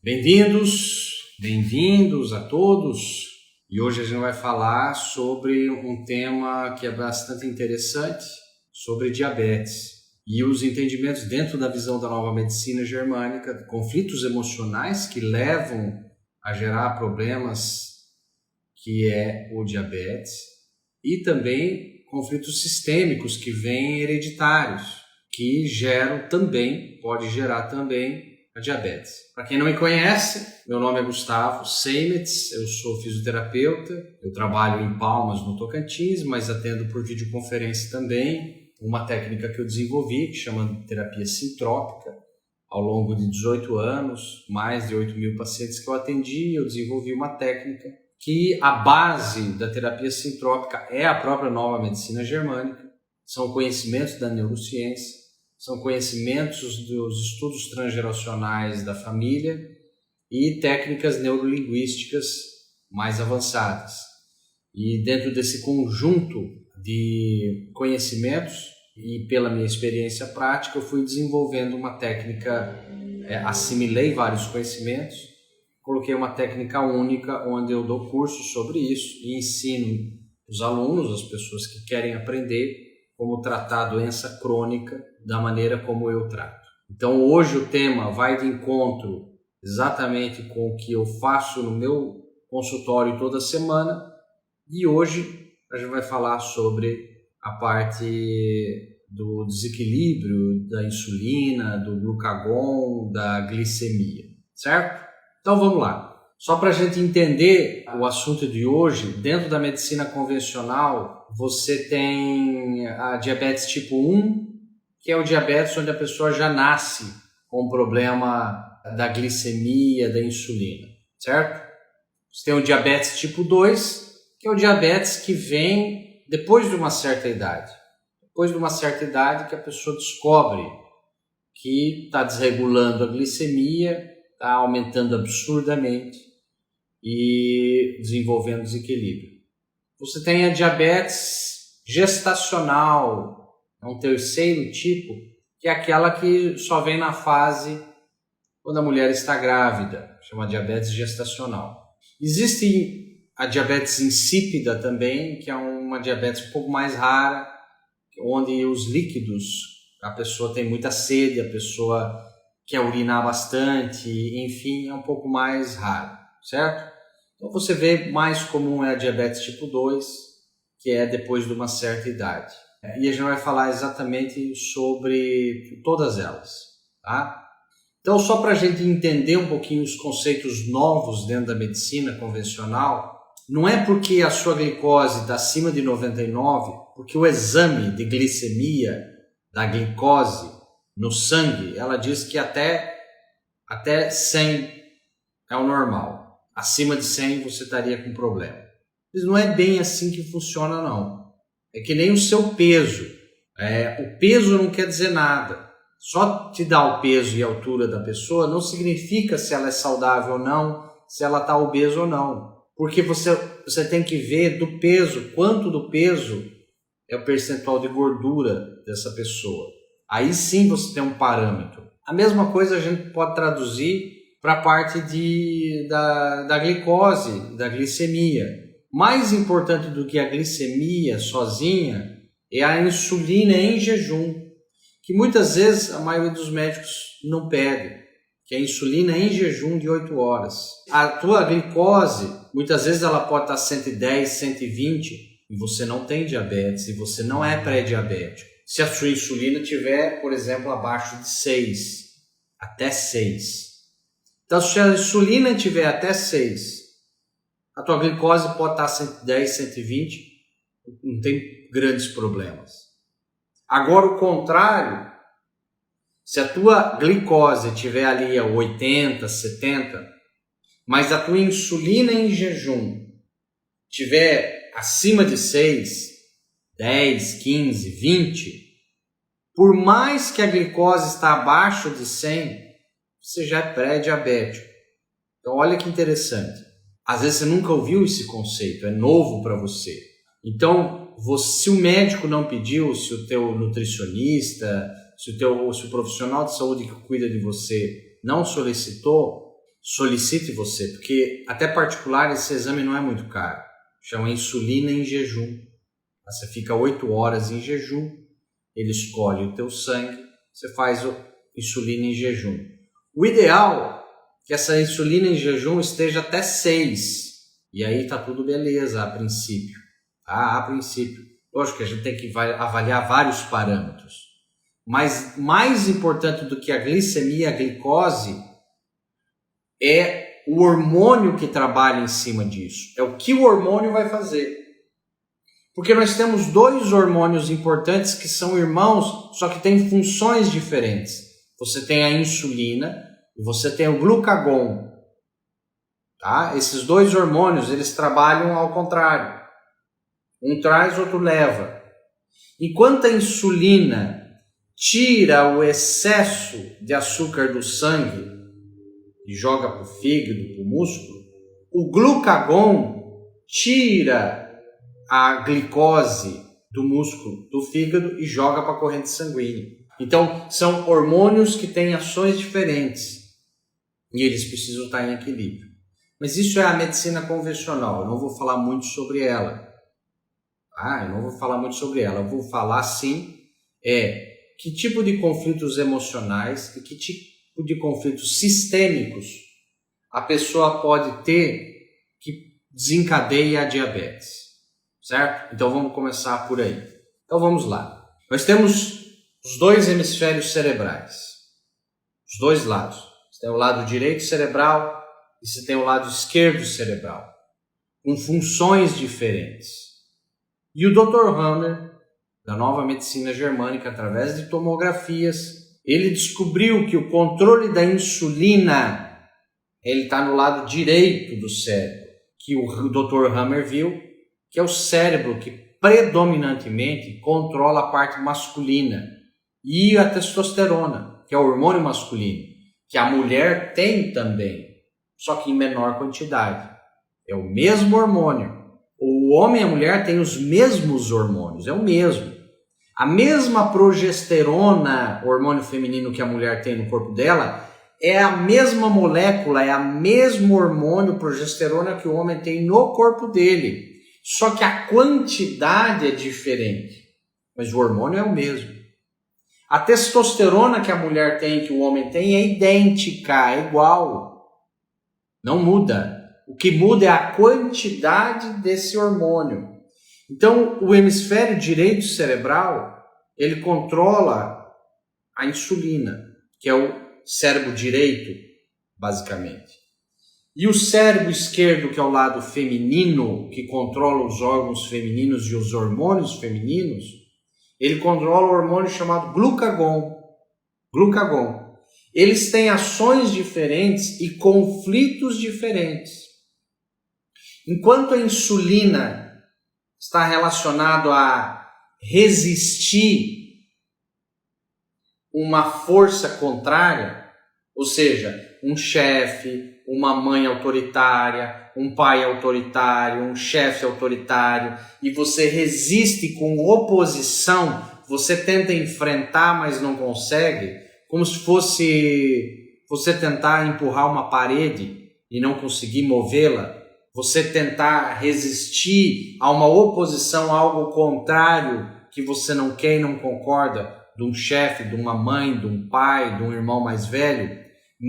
Bem-vindos a todos. E hoje a gente vai falar sobre um tema que é bastante interessante, sobre diabetes e os entendimentos dentro da visão da nova medicina germânica, conflitos emocionais que levam a gerar problemas, que é o diabetes, e também conflitos sistêmicos que vêm hereditários, que pode gerar também a diabetes. Para quem não me conhece, meu nome é Gustavo Seimetz, eu sou fisioterapeuta, eu trabalho em Palmas, no Tocantins, mas atendo por videoconferência também, uma técnica que eu desenvolvi, que chama terapia sintrópica. Ao longo de 18 anos, mais de 8.000 pacientes que eu atendi, eu desenvolvi uma técnica que a base da terapia sintrópica é a própria nova medicina germânica, são conhecimentos da neurociência, são conhecimentos dos estudos transgeracionais da família e técnicas neurolinguísticas mais avançadas. E dentro desse conjunto de conhecimentos e pela minha experiência prática, eu fui desenvolvendo uma técnica, assimilei vários conhecimentos, coloquei uma técnica única onde eu dou cursos sobre isso e ensino os alunos, as pessoas que querem aprender, como tratar a doença crônica da maneira como eu trato. Então hoje o tema vai de encontro exatamente com o que eu faço no meu consultório toda semana, e hoje a gente vai falar sobre a parte do desequilíbrio da insulina, do glucagon, da glicemia, certo? Então vamos lá. Só para a gente entender o assunto de hoje, dentro da medicina convencional, você tem a diabetes tipo 1, que é o diabetes onde a pessoa já nasce com o problema da glicemia, da insulina, certo? Você tem o diabetes tipo 2, que é o diabetes que vem depois de uma certa idade. Depois de uma certa idade que a pessoa descobre que está desregulando a glicemia, está aumentando absurdamente e desenvolvendo desequilíbrio. Você tem a diabetes gestacional, é um terceiro tipo, que é aquela que só vem na fase quando a mulher está grávida, chama diabetes gestacional. Existe a diabetes insípida também, que é uma diabetes um pouco mais rara, onde os líquidos, a pessoa tem muita sede, a pessoa quer urinar bastante, enfim, é um pouco mais raro, certo? Então você vê mais comum é a diabetes tipo 2, que é depois de uma certa idade. E a gente vai falar exatamente sobre todas elas, tá? Então, só para a gente entender um pouquinho os conceitos novos dentro da medicina convencional, não é porque a sua glicose está acima de 99, porque o exame de glicemia da glicose no sangue, ela diz que até 100 é o normal. Acima de 100 você estaria com problema. Mas não é bem assim que funciona, não. É que nem o seu peso. O peso não quer dizer nada. Só te dar o peso e a altura da pessoa não significa se ela é saudável ou não, se ela está obesa ou não. Porque você tem que ver do peso, quanto do peso é o percentual de gordura dessa pessoa. Aí sim você tem um parâmetro. A mesma coisa a gente pode traduzir para a parte da glicose, da glicemia. Mais importante do que a glicemia sozinha é a insulina em jejum, que muitas vezes a maioria dos médicos não pede, que é a insulina em jejum de 8 horas. A tua glicose, muitas vezes ela pode estar 110, 120 e você não tem diabetes e você não é pré-diabético. Se a sua insulina estiver, por exemplo, abaixo de 6, até 6. Então, se a insulina estiver até 6, a tua glicose pode estar 110, 120, não tem grandes problemas. Agora, o contrário, se a tua glicose estiver ali a 80, 70, mas a tua insulina em jejum estiver acima de 6, 10, 15, 20, por mais que a glicose está abaixo de 100, você já é pré-diabético. Então olha que interessante. Às vezes você nunca ouviu esse conceito, é novo para você. Então, se o médico não pediu, se o teu nutricionista, se o profissional de saúde que cuida de você não solicitou, solicite você, porque até particular esse exame não é muito caro. Chama insulina em jejum. Você fica 8 horas em jejum, ele escolhe o teu sangue, você faz insulina em jejum. O ideal é que essa insulina em jejum esteja até 6, e aí tá tudo beleza a princípio. Tá? A princípio. Lógico que a gente tem que avaliar vários parâmetros, mas mais importante do que a glicemia e a glicose é o hormônio que trabalha em cima disso. É o que o hormônio vai fazer. Porque nós temos 2 hormônios importantes que são irmãos, só que têm funções diferentes. Você tem a insulina e você tem o glucagon. Tá? Esses 2 hormônios, eles trabalham ao contrário. Um traz, outro leva. Enquanto a insulina tira o excesso de açúcar do sangue e joga para o fígado, para o músculo, o glucagon tira a glicose do músculo, do fígado e joga para a corrente sanguínea. Então, são hormônios que têm ações diferentes e eles precisam estar em equilíbrio. Mas isso é a medicina convencional, eu não vou falar muito sobre ela. Eu vou falar sim que tipo de conflitos emocionais e que tipo de conflitos sistêmicos a pessoa pode ter que desencadeia a diabetes, certo? Então vamos começar por aí. Então vamos lá. Nós temos os 2 hemisférios cerebrais, os 2 lados. Você tem o lado direito cerebral e você tem o lado esquerdo cerebral, com funções diferentes. E o Dr. Hammer, da nova medicina germânica, através de tomografias, ele descobriu que o controle da insulina ele está no lado direito do cérebro, que o Dr. Hammer viu, que é o cérebro que predominantemente controla a parte masculina e a testosterona, que é o hormônio masculino, que a mulher tem também, só que em menor quantidade. É o mesmo hormônio. O homem e a mulher têm os mesmos hormônios, é o mesmo. A mesma progesterona, hormônio feminino que a mulher tem no corpo dela, é a mesma molécula, é o mesmo hormônio progesterona que o homem tem no corpo dele. Só que a quantidade é diferente, mas o hormônio é o mesmo. A testosterona que a mulher tem, que o homem tem, é idêntica, é igual. Não muda. O que muda é a quantidade desse hormônio. Então, o hemisfério direito cerebral, ele controla a insulina, que é o cérebro direito, basicamente. E o cérebro esquerdo, que é o lado feminino, que controla os órgãos femininos e os hormônios femininos, ele controla o hormônio chamado glucagon. Eles têm ações diferentes e conflitos diferentes. Enquanto a insulina está relacionado a resistir uma força contrária, ou seja, um chefe, uma mãe autoritária, um pai autoritário, um chefe autoritário, e você resiste com oposição, você tenta enfrentar, mas não consegue, como se fosse você tentar empurrar uma parede e não conseguir movê-la, você tentar resistir a uma oposição, a algo contrário que você não quer e não concorda, de um chefe, de uma mãe, de um pai, de um irmão mais velho,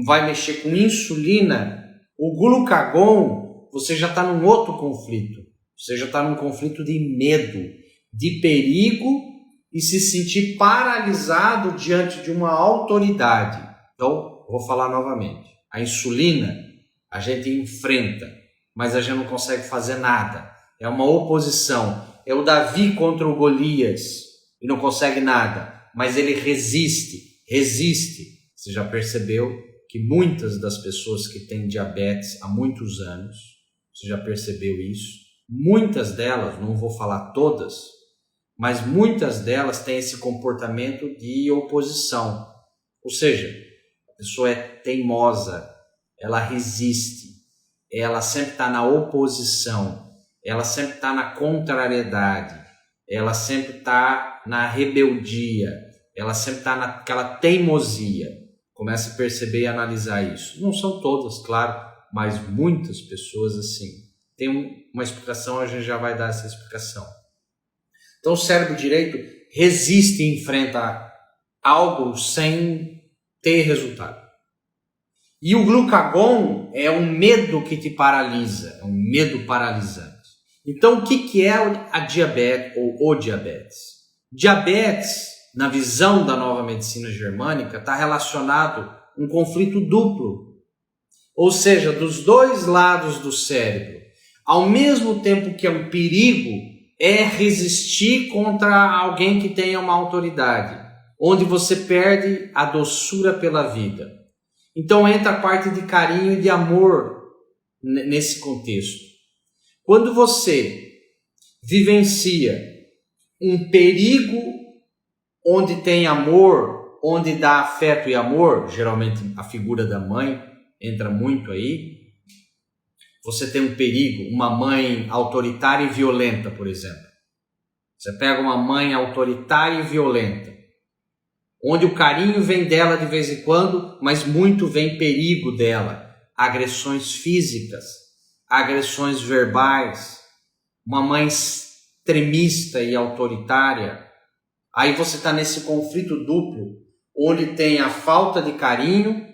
vai mexer com insulina, o glucagon, você já está num outro conflito. Você já está num conflito de medo, de perigo e se sentir paralisado diante de uma autoridade. Então, vou falar novamente. A insulina a gente enfrenta, mas a gente não consegue fazer nada. É uma oposição. É o Davi contra o Golias e não consegue nada, mas ele resiste. Você já percebeu que muitas das pessoas que têm diabetes há muitos anos, você já percebeu isso? Muitas delas, não vou falar todas, mas muitas delas têm esse comportamento de oposição. Ou seja, a pessoa é teimosa, ela resiste, ela sempre está na oposição, ela sempre está na contrariedade, ela sempre está na rebeldia, ela sempre está naquela teimosia. Começa a perceber e analisar isso. Não são todas, claro, mas muitas pessoas assim. Tem uma explicação, a gente já vai dar essa explicação. Então o cérebro direito resiste e enfrenta algo sem ter resultado. E o glucagon é um medo que te paralisa, é um medo paralisante. Então o que é a diabetes ou o diabetes? Diabetes, na visão da nova medicina germânica, está relacionado a um conflito duplo. Ou seja, dos dois lados do cérebro. Ao mesmo tempo que é um perigo, é resistir contra alguém que tenha uma autoridade, onde você perde a doçura pela vida. Então entra a parte de carinho e de amor nesse contexto. Quando você vivencia um perigo onde tem amor, onde dá afeto e amor, geralmente a figura da mãe entra muito aí. Você tem um perigo, uma mãe autoritária e violenta, por exemplo. Você pega uma mãe autoritária e violenta, onde o carinho vem dela de vez em quando, mas muito vem perigo dela. Agressões físicas, agressões verbais, uma mãe extremista e autoritária. Aí você está nesse conflito duplo, onde tem a falta de carinho,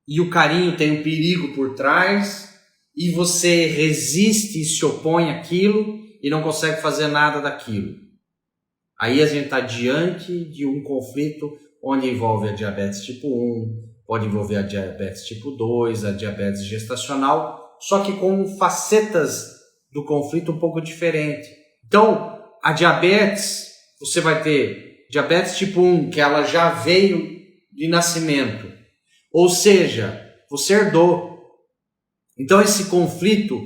e o carinho tem um perigo por trás, e você resiste e se opõe àquilo e não consegue fazer nada daquilo. Aí a gente está diante de um conflito onde envolve a diabetes tipo 1, pode envolver a diabetes tipo 2, a diabetes gestacional, só que com facetas do conflito um pouco diferentes. Então, a diabetes, você vai ter diabetes tipo 1, que ela já veio de nascimento, ou seja, você herdou. Então esse conflito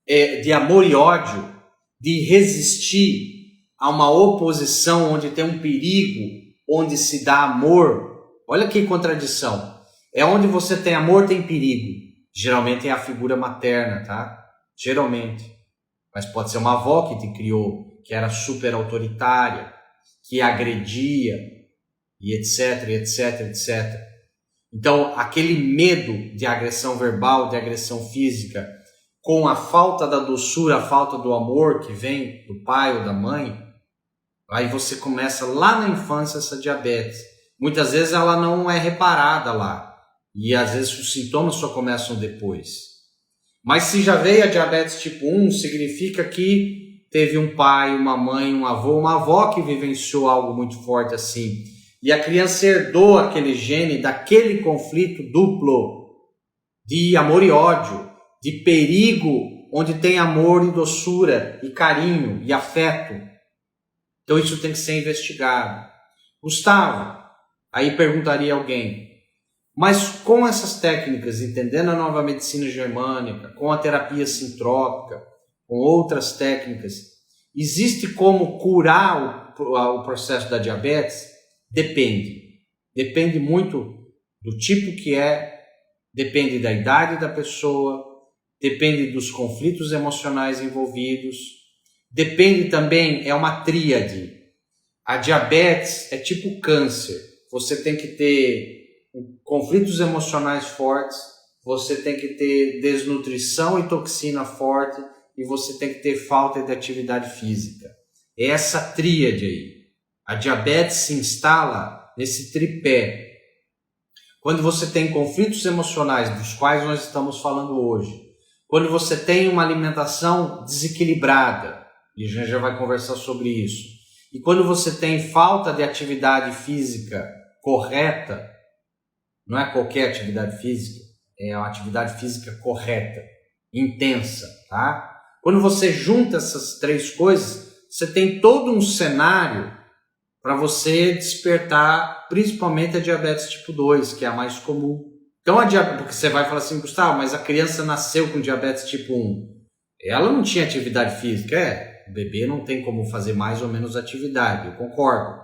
de amor e ódio, de resistir a uma oposição onde tem um perigo, onde se dá amor, olha que contradição, é onde você tem amor tem perigo, geralmente é a figura materna, tá? Geralmente, mas pode ser uma avó que te criou, que era super autoritária, que agredia, e etc, etc, etc. Então, aquele medo de agressão verbal, de agressão física, com a falta da doçura, a falta do amor que vem do pai ou da mãe, aí você começa lá na infância essa diabetes. Muitas vezes ela não é reparada lá, e às vezes os sintomas só começam depois. Mas se já veio a diabetes tipo 1, significa que teve um pai, uma mãe, um avô, uma avó que vivenciou algo muito forte assim. E a criança herdou aquele gene daquele conflito duplo de amor e ódio, de perigo, onde tem amor e doçura, e carinho, e afeto. Então isso tem que ser investigado. Gustavo, aí perguntaria alguém, mas com essas técnicas, entendendo a nova medicina germânica, com a terapia sintrópica, com outras técnicas, existe como curar o processo da diabetes? Depende. Depende muito do tipo que depende da idade da pessoa, depende dos conflitos emocionais envolvidos, depende também, é uma tríade. A diabetes é tipo câncer. Você tem que ter conflitos emocionais fortes, você tem que ter desnutrição e toxina forte e você tem que ter falta de atividade física. É essa tríade aí. A diabetes se instala nesse tripé. Quando você tem conflitos emocionais, dos quais nós estamos falando hoje, quando você tem uma alimentação desequilibrada, e a gente já vai conversar sobre isso, e quando você tem falta de atividade física correta, não é qualquer atividade física, é uma atividade física correta, intensa, tá? Quando você junta essas três coisas, você tem todo um cenário para você despertar principalmente a diabetes tipo 2, que é a mais comum. Então, porque você vai falar assim, Gustavo, mas a criança nasceu com diabetes tipo 1. Ela não tinha atividade física. O bebê não tem como fazer mais ou menos atividade, eu concordo.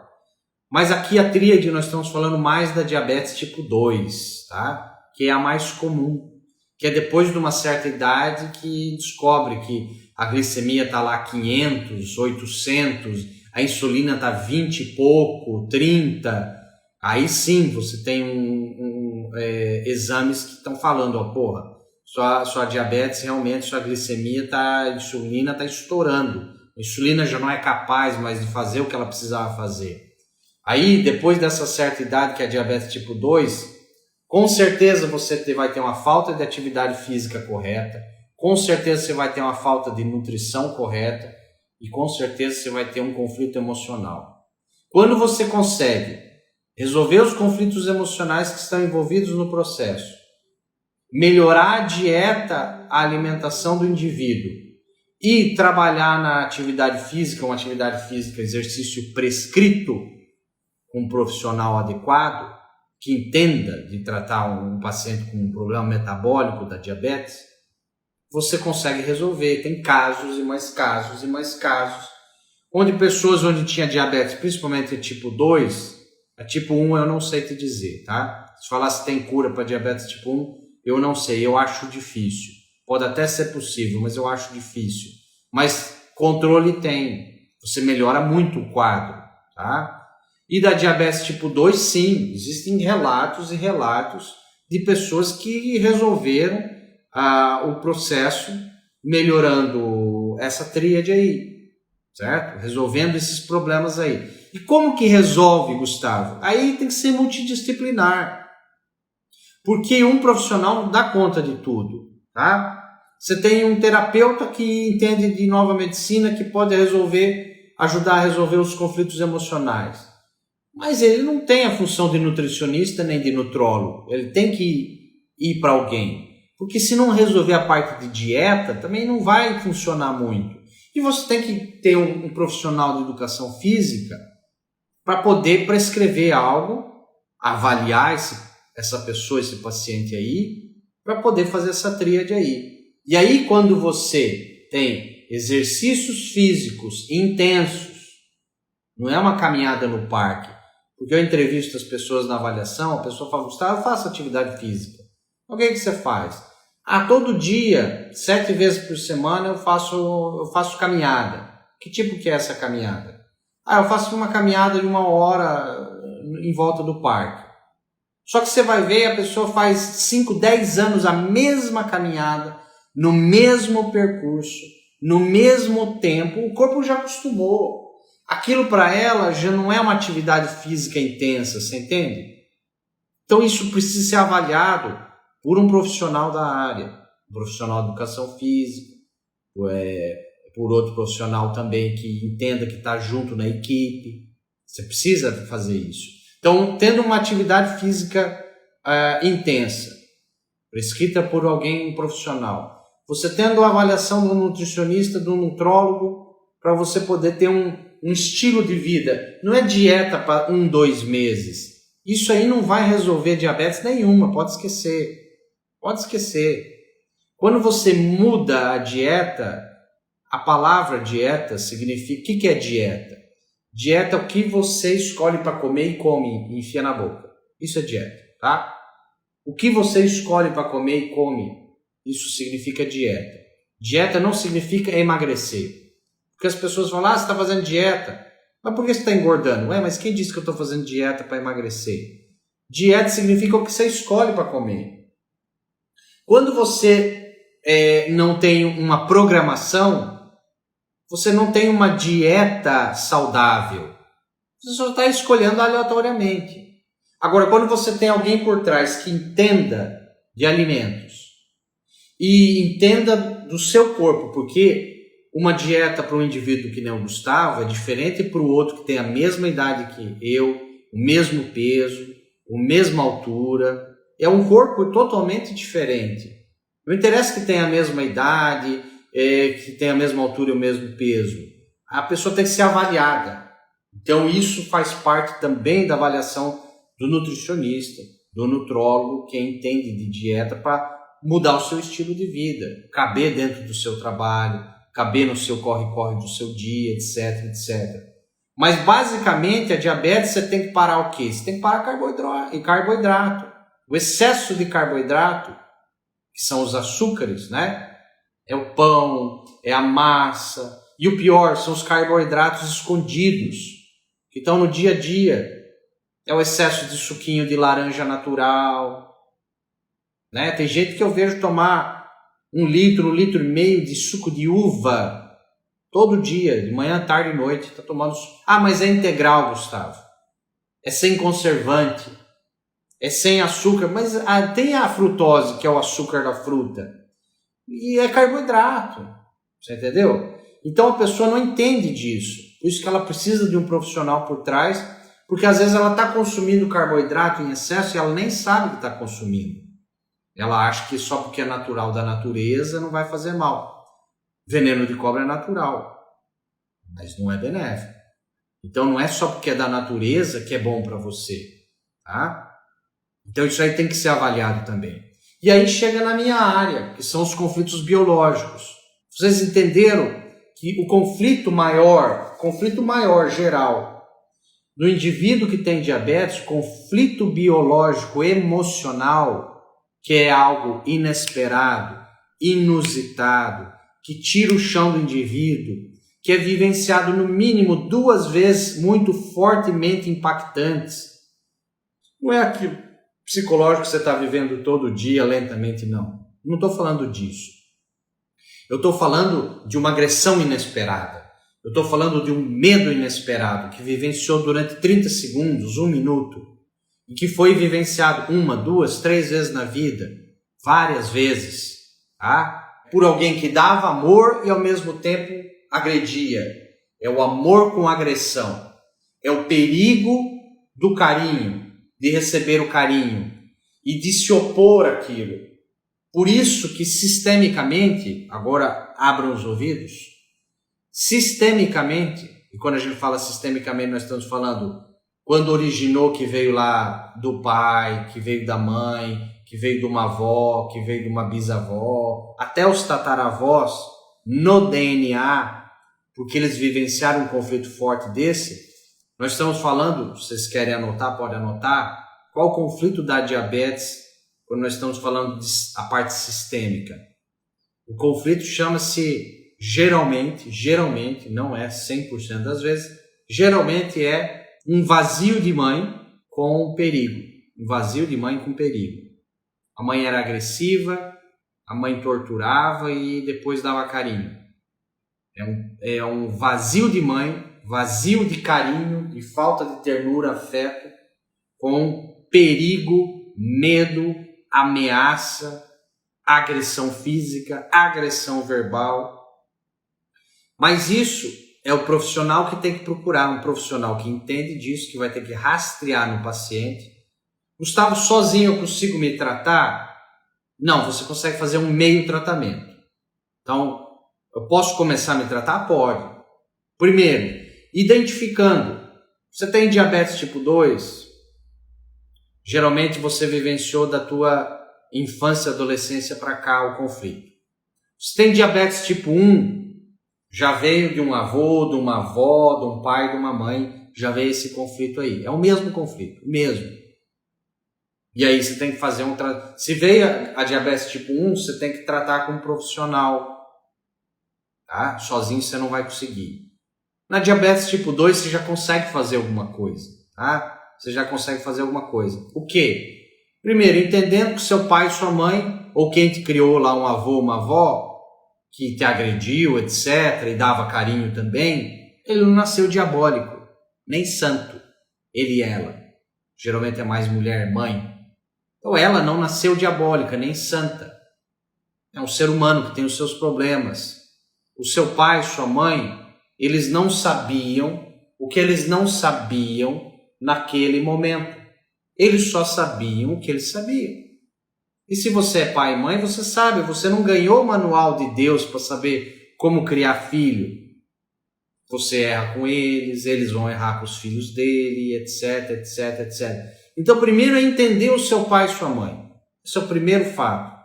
Mas aqui a tríade nós estamos falando mais da diabetes tipo 2, tá? Que é a mais comum, que é depois de uma certa idade que descobre que a glicemia está lá 500, 800, a insulina está 20 e pouco, 30, Aí sim você tem exames que estão falando, ó, porra, sua diabetes realmente, sua glicemia, a insulina está estourando. A insulina já não é capaz mais de fazer o que ela precisava fazer. Aí, depois dessa certa idade, que é a diabetes tipo 2, com certeza você vai ter uma falta de atividade física correta, com certeza você vai ter uma falta de nutrição correta e com certeza você vai ter um conflito emocional. Quando você consegue resolver os conflitos emocionais que estão envolvidos no processo, melhorar a dieta, a alimentação do indivíduo e trabalhar na atividade física, uma atividade física, exercício prescrito com um profissional adequado, que entenda de tratar um paciente com um problema metabólico da diabetes, você consegue resolver. Tem casos e mais casos e mais casos, onde pessoas onde tinha diabetes, principalmente tipo 2, a tipo 1 eu não sei te dizer, tá? Se falar se tem cura para diabetes tipo 1, eu não sei, eu acho difícil. Pode até ser possível, mas eu acho difícil. Mas controle tem, você melhora muito o quadro, tá? E da diabetes tipo 2, sim, existem relatos e relatos de pessoas que resolveram o processo melhorando essa tríade aí, certo? Resolvendo esses problemas aí. E como que resolve, Gustavo? Aí tem que ser multidisciplinar, porque um profissional não dá conta de tudo, tá? Você tem um terapeuta que entende de nova medicina, que pode ajudar a resolver os conflitos emocionais. Mas ele não tem a função de nutricionista nem de nutrólogo. Ele tem que ir para alguém. Porque se não resolver a parte de dieta, também não vai funcionar muito. E você tem que ter um profissional de educação física para poder prescrever algo, avaliar essa pessoa, esse paciente aí, para poder fazer essa tríade aí. E aí, quando você tem exercícios físicos intensos, não é uma caminhada no parque, porque eu entrevisto as pessoas na avaliação, a pessoa fala, Gustavo, eu faço atividade física. O que você faz? Todo dia, 7 vezes por semana, eu faço caminhada. Que tipo que é essa caminhada? Eu faço uma caminhada de 1 hora em volta do parque. Só que você vai ver, a pessoa faz 5, 10 anos a mesma caminhada, no mesmo percurso, no mesmo tempo, o corpo já acostumou. Aquilo para ela já não é uma atividade física intensa, você entende? Então isso precisa ser avaliado por um profissional da área, um profissional de educação física, por outro profissional também que entenda que está junto na equipe. Você precisa fazer isso. Então, tendo uma atividade física intensa, prescrita por alguém profissional, você tendo a avaliação do nutricionista, do nutrólogo, para você poder ter um estilo de vida. Não é dieta para 1, 2 meses. Isso aí não vai resolver diabetes nenhuma, pode esquecer. Pode esquecer. Quando você muda a dieta, a palavra dieta significa... O que é dieta? Dieta é o que você escolhe para comer e come e enfia na boca. Isso é dieta, tá? O que você escolhe para comer e come, isso significa dieta. Dieta não significa emagrecer. Porque as pessoas falam, você está fazendo dieta. Mas por que você está engordando? Mas quem disse que eu estou fazendo dieta para emagrecer? Dieta significa o que você escolhe para comer. Quando você não tem uma programação, você não tem uma dieta saudável. Você só está escolhendo aleatoriamente. Agora, quando você tem alguém por trás que entenda de alimentos e entenda do seu corpo, porque uma dieta para um indivíduo que nem o Gustavo é diferente para o outro que tem a mesma idade que eu, o mesmo peso, a mesma altura. É um corpo totalmente diferente. Não interessa que tenha a mesma idade, que tenha a mesma altura e o mesmo peso. A pessoa tem que ser avaliada. Então isso faz parte também da avaliação do nutricionista, do nutrólogo, que entende de dieta para mudar o seu estilo de vida, caber dentro do seu trabalho, caber no seu corre-corre do seu dia, etc, etc. Mas basicamente a diabetes você tem que parar o quê? Você tem que parar carboidrato. O excesso de carboidrato, que são os açúcares, né? É o pão, é a massa. E o pior, são os carboidratos escondidos, que estão no dia a dia. É o excesso de suquinho de laranja natural, né? Tem gente que eu vejo tomar 1 litro e meio de suco de uva todo dia, de manhã, tarde e noite. Tá tomando. Ah, mas é integral, Gustavo. É sem conservante. É sem açúcar. Mas tem a frutose, que é o açúcar da fruta. E é carboidrato. Você entendeu? Então a pessoa não entende disso. Por isso que ela precisa de um profissional por trás, porque às vezes ela está consumindo carboidrato em excesso e ela nem sabe que está consumindo. Ela acha que só porque é natural da natureza não vai fazer mal. Veneno de cobra é natural, mas não é benéfico. Então não é só porque é da natureza que é bom para você, tá? Então isso aí tem que ser avaliado também. E aí chega na minha área, que são os conflitos biológicos. Vocês entenderam que o conflito maior geral no indivíduo que tem diabetes, conflito biológico emocional, que é algo inesperado, inusitado, que tira o chão do indivíduo, que é vivenciado no mínimo 2 vezes muito fortemente impactantes. Não é aquilo psicológico que você está vivendo todo dia, lentamente, não. Não estou falando disso. Eu estou falando de uma agressão inesperada. Eu estou falando de um medo inesperado que vivenciou durante 30 segundos, 1 minuto, e que foi vivenciado 1, 2, 3 vezes na vida, várias vezes, tá? Por alguém que dava amor e ao mesmo tempo agredia. É o amor com agressão. É o perigo do carinho, de receber o carinho e de se opor àquilo. Por isso que sistemicamente, agora abram os ouvidos, sistemicamente, e quando a gente fala sistemicamente nós estamos falando quando originou, que veio lá do pai, que veio da mãe, que veio de uma avó, que veio de uma bisavó, até os tataravós, no DNA, porque eles vivenciaram um conflito forte desse. Nós estamos falando, se vocês querem anotar, pode anotar, qual o conflito da diabetes quando nós estamos falando a parte sistêmica. O conflito chama-se geralmente, não é 100% das vezes, geralmente é um vazio de mãe com perigo. Um vazio de mãe com perigo. A mãe era agressiva, a mãe torturava e depois dava carinho. É um vazio de mãe, vazio de carinho, de falta de ternura, afeto, com perigo, medo, ameaça, agressão física, agressão verbal. Mas isso é o profissional que tem que procurar, um profissional que entende disso, que vai ter que rastrear no paciente. Gustavo, sozinho eu consigo me tratar? Não, você consegue fazer um meio tratamento. Então, eu posso começar a me tratar? Pode. Primeiro, identificando. Você tem diabetes tipo 2? Geralmente você vivenciou da tua infância e adolescência para cá o conflito. Você tem diabetes tipo 1? Já veio de um avô, de uma avó, de um pai, de uma mãe, já veio esse conflito aí. É o mesmo conflito, o mesmo. E aí você tem que fazer um tratamento. Se veio a diabetes tipo 1, você tem que tratar com um profissional. Tá? Sozinho você não vai conseguir. Na diabetes tipo 2 você já consegue fazer alguma coisa. Tá? Você já consegue fazer alguma coisa. O quê? Primeiro, entendendo que seu pai e sua mãe, ou quem te criou lá, um avô, uma avó, que te agrediu, etc., e dava carinho também, ele não nasceu diabólico, nem santo, ele e ela. Geralmente é mais mulher, mãe. Então ela não nasceu diabólica, nem santa. É um ser humano que tem os seus problemas. O seu pai, sua mãe, eles não sabiam o que eles não sabiam naquele momento. Eles só sabiam o que eles sabiam. E se você é pai e mãe, você sabe, você não ganhou o manual de Deus para saber como criar filho. Você erra com eles, eles vão errar com os filhos dele, etc, etc, etc. Então, primeiro é entender o seu pai e sua mãe. Esse é o primeiro fato.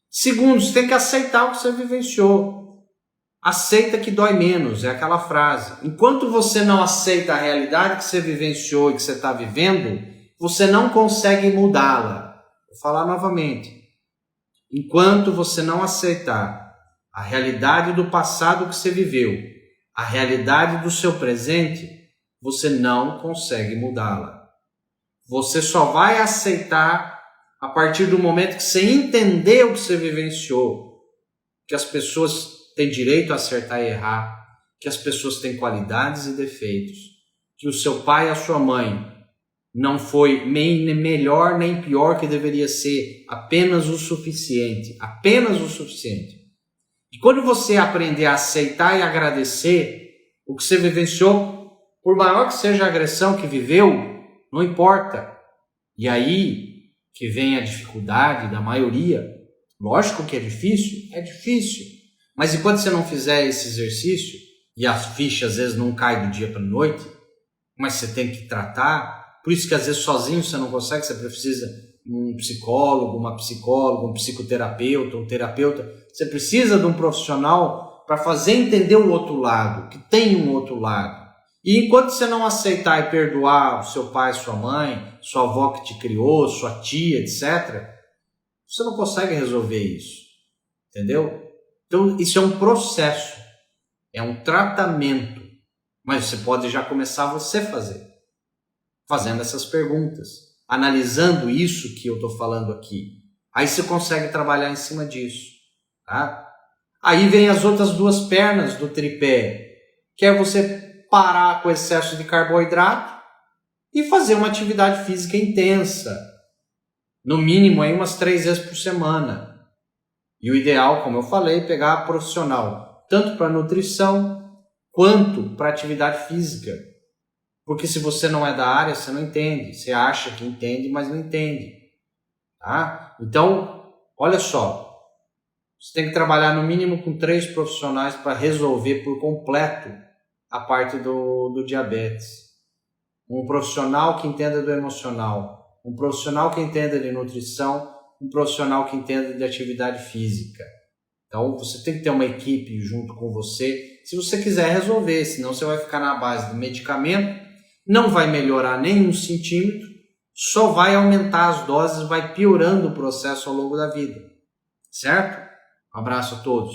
Segundo, você tem que aceitar o que você vivenciou. Aceita que dói menos, é aquela frase. Enquanto você não aceita a realidade que você vivenciou e que você está vivendo, você não consegue mudá-la. Vou falar novamente. Enquanto você não aceitar a realidade do passado que você viveu, a realidade do seu presente, você não consegue mudá-la. Você só vai aceitar a partir do momento que você entender o que você vivenciou, que as pessoas têm direito a acertar e errar, que as pessoas têm qualidades e defeitos, que o seu pai e a sua mãe não foi nem melhor nem pior que deveria ser, apenas o suficiente, apenas o suficiente. E quando você aprender a aceitar e agradecer o que você vivenciou, por maior que seja a agressão que viveu, não importa. E aí que vem a dificuldade da maioria. Lógico que é difícil. Mas enquanto você não fizer esse exercício, e as fichas às vezes não caem do dia para a noite, mas você tem que tratar, por isso que às vezes sozinho você não consegue, você precisa de um psicólogo, uma psicóloga, um psicoterapeuta, um terapeuta, você precisa de um profissional para fazer entender o outro lado, que tem um outro lado. E enquanto você não aceitar e perdoar o seu pai, sua mãe, sua avó que te criou, sua tia, etc., você não consegue resolver isso, entendeu? Então isso é um processo, é um tratamento, mas você pode já começar você fazendo essas perguntas, analisando isso que eu estou falando aqui. Aí você consegue trabalhar em cima disso, tá? Aí vem as outras duas pernas do tripé, que é você parar com o excesso de carboidrato e fazer uma atividade física intensa, no mínimo aí umas 3 vezes por semana. E o ideal, como eu falei, é pegar profissional, tanto para nutrição quanto para atividade física. Porque se você não é da área, você não entende. Você acha que entende, mas não entende. Tá? Então, olha só, você tem que trabalhar no mínimo com 3 profissionais para resolver por completo a parte do diabetes. Um profissional que entenda do emocional, um profissional que entenda de nutrição, um profissional que entenda de atividade física. Então você tem que ter uma equipe junto com você, se você quiser resolver, senão você vai ficar na base do medicamento, não vai melhorar nem 1 centímetro, só vai aumentar as doses, vai piorando o processo ao longo da vida. Certo? Um abraço a todos.